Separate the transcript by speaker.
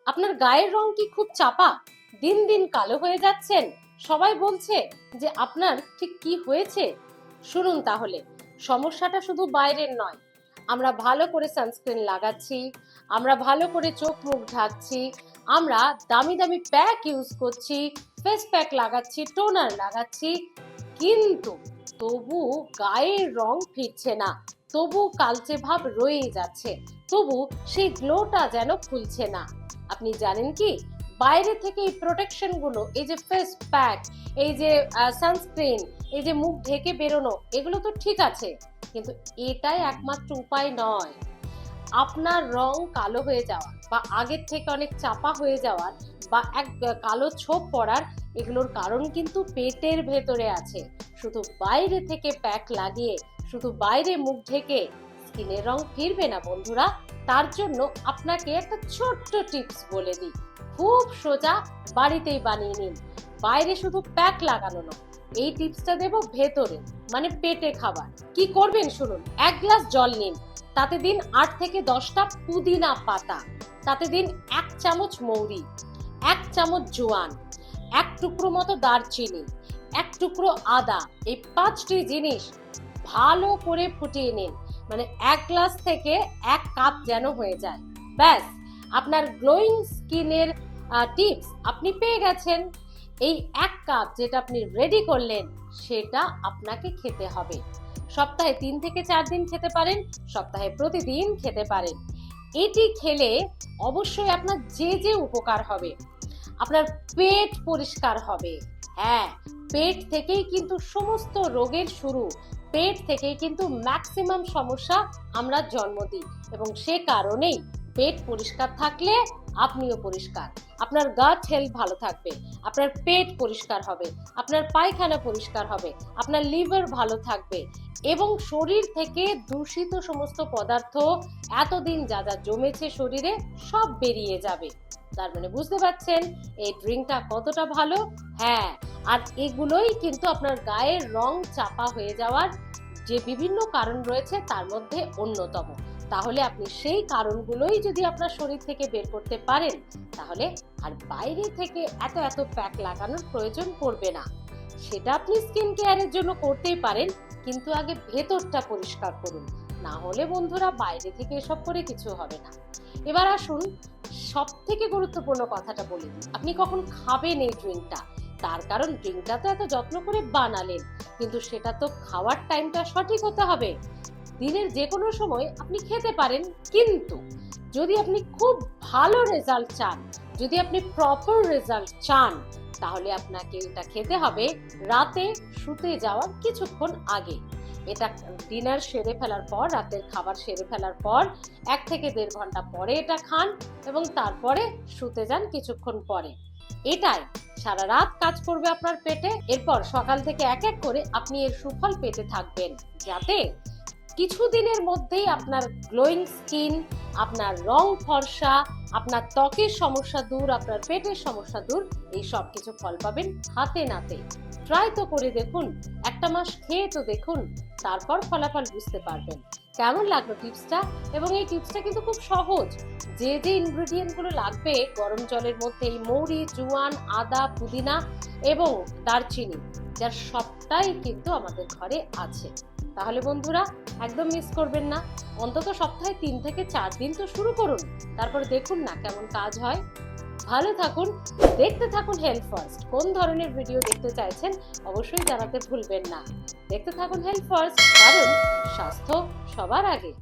Speaker 1: আপনার গায়ের রং কি খুব চাপা? দিন দিন কালো হয়ে যাচ্ছেন? সবাই বলছে যে আপনার ঠিক কি হয়েছে? শুনুন তাহলে, সমস্যাটা শুধু বাইরের নয়। আমরা ভালো করে সানস্ক্রিন লাগাচ্ছি, আমরা ভালো করে চোখ মুখ ঢাকছি, আমরা দামি দামি প্যাক ইউজ করছি, ফেস প্যাক লাগাচ্ছি, টোনার লাগাচ্ছি, কিন্তু তবু গায়ের রং ফিরছে না, তবু কালচে ভাব রয়েই যাচ্ছে, তবু সেই গ্লোটা যেন খুলছে না। আপনি জানেন কি, বাইরে থেকে এই প্রোটেকশন গুলো, এই যে ফেস প্যাক, এই যে সানস্ক্রিন, এই যে মুখ ঢেকে বেরোনো, এগুলো তো ঠিক আছে, কিন্তু এটাই একমাত্র উপায় নয়। আপনার রং কালো হয়ে যাওয়ার বা আগের থেকে অনেক চাপা হয়ে যাওয়ার বা এক কালো ছোপ পড়ার, এগুলোর কারণ কিন্তু পেটের ভেতরে আছে। শুধু বাইরে থেকে প্যাক লাগিয়ে, শুধু বাইরে মুখ ঢেকে স্কিনের রং ফিরবে না বন্ধুরা। তার জন্য আপনাকে একটা ছোট্ট টিপস বলে দিই, খুব সোজা, বাড়িতেই বানিয়ে নিন। বাইরে শুধু প্যাক লাগানো নয়, এই টিপসটা দেব ভেতরে, মানে পেটে খাবার। কি করবেন শুনুন। 1 গ্লাস জল নিন, তাতে দিন 8 থেকে 10টা পুদিনা পাতা, তাতে দিন 1 চামচ মৌরি, 1 চামচ জোয়ান, 1 টুকরো মতো দারচিনি, 1 টুকরো আদা। এই 5টি জিনিস ভালো করে ফুটিয়ে নিন, মানে 1 গ্লাস থেকে 1 কাপ যেন হয়ে যায়। ব্যাস, আপনার গ্লোয়িং স্কিনের টিপস আপনি পেয়ে গেছেন। এই 1 কাপ যেটা আপনি রেডি করলেন, সেটা আপনাকে খেতে হবে। সপ্তাহে 3 থেকে 4 দিন খেতে পারেন, সপ্তাহে প্রতিদিন খেতে পারেন। এটি খেলে অবশ্যই আপনার যে যে উপকার হবে, আপনার পেট পরিষ্কার হবে। হ্যাঁ, পেট থেকেই কিন্তু সমস্ত রোগের শুরু, পেট থেকেই কিন্তু ম্যাক্সিমাম সমস্যা আমরা জন্ম দিই, এবং সে কারণেই পেট পরিষ্কার থাকলে আপনিও পরিষ্কার, আপনার গাট হেলথ ভালো থাকবে, আপনার পেট পরিষ্কার হবে, আপনার পায়খানা পরিষ্কার হবে, আপনার লিভার ভালো থাকবে, এবং শরীর থেকে দূষিত সমস্ত পদার্থ এতদিন যা যা জমেছে শরীরে সব বেরিয়ে যাবে। তার মানে বুঝতে পারছেন এই ড্রিঙ্কটা কতটা ভালো। হ্যাঁ, আর এগুলোই কিন্তু আপনার গায়ের রং চাপা হয়ে যাওয়ার যে বিভিন্ন কারণ রয়েছে তার মধ্যে অন্যতম। তাহলে আপনি সেই কারণগুলোই যদি আপনার শরীর থেকে বের করতে পারেন, তাহলে আর বাইরে থেকে এত এত প্যাক লাগানোর প্রয়োজন পড়বে না। সেটা আপনি স্কিন কেয়ারের জন্য করতেই পারেন, কিন্তু আগে ভেতরটা পরিষ্কার করুন, না হলে বন্ধুরা বাইরে থেকে এসব করে কিছু হবে না। এবার আসুন সব থেকে গুরুত্বপূর্ণ কথাটা বলে দিই, আপনি কখন খাবেন এই ড্রিঙ্কটা। তার কারণ ড্রিঙ্কটা তো এত যত্ন করে বানালেন, কিন্তু সেটা তো খাওয়ার টাইমটা সঠিক হতে হবে। দিনের যে কোনো সময় আপনি খেতে পারেন, কিন্তু যদি আপনি খুব ভালো রেজাল্ট চান, যদি আপনি প্রপার রেজাল্ট চান, তাহলে আপনাকে এটা খেতে হবে রাতে শুতে যাওয়ার কিছুক্ষণ আগে। এটা ডিনার সেরে ফেলার পর, রাতের খাবার সেরে ফেলার পর 1 থেকে 1.5 ঘন্টা পরে এটা খান, এবং তারপরে শুতে যান কিছুক্ষণ পরে। এটাই সারা রাত কাজ করবে আপনার পেটে। এরপর সকাল থেকে এক এক করে আপনি এর সুফল পেতে থাকবেন, যাতে কিছুদিনের মধ্যেই আপনার গ্লোয়িং স্কিন, আপনার রং ফর্সা, আপনার ত্বকের সমস্যা দূর, আপনার পেটের সমস্যা দূর, এই সব কিছু ফল পাবেন হাতে নাতে। ট্রাই তো করে দেখুন, 1 মাস খেয়ে তো দেখুন, তারপর ফলাফল বুঝতে পারবেন। কেমন লাগলো টিপসটা? এবং এই টিপসটা কিন্তু খুব সহজ। যে যে ইনগ্রেডিয়েন্ট গুলো লাগবে গরম জলের মধ্যে, এই মৌরি, জোয়ান, আদা, পুদিনা এবং দারচিনি, যার সবটাই কিন্তু আমাদের ঘরে আছে। তাহলে বন্ধুরা একদম মিস করবেন না। অন্তত সপ্তাহে 3 থেকে 4 দিন তো শুরু করুন, তারপর দেখুন না কেমন কাজ হয়। ভালো থাকুন, দেখতে থাকুন হেলথ ফার্স্ট। কোন ধরনের ভিডিও দেখতে চাইছেন অবশ্যই জানাতে ভুলবেন না। দেখতে থাকুন হেলথ ফার্স্ট, কারণ স্বাস্থ্য সবার আগে।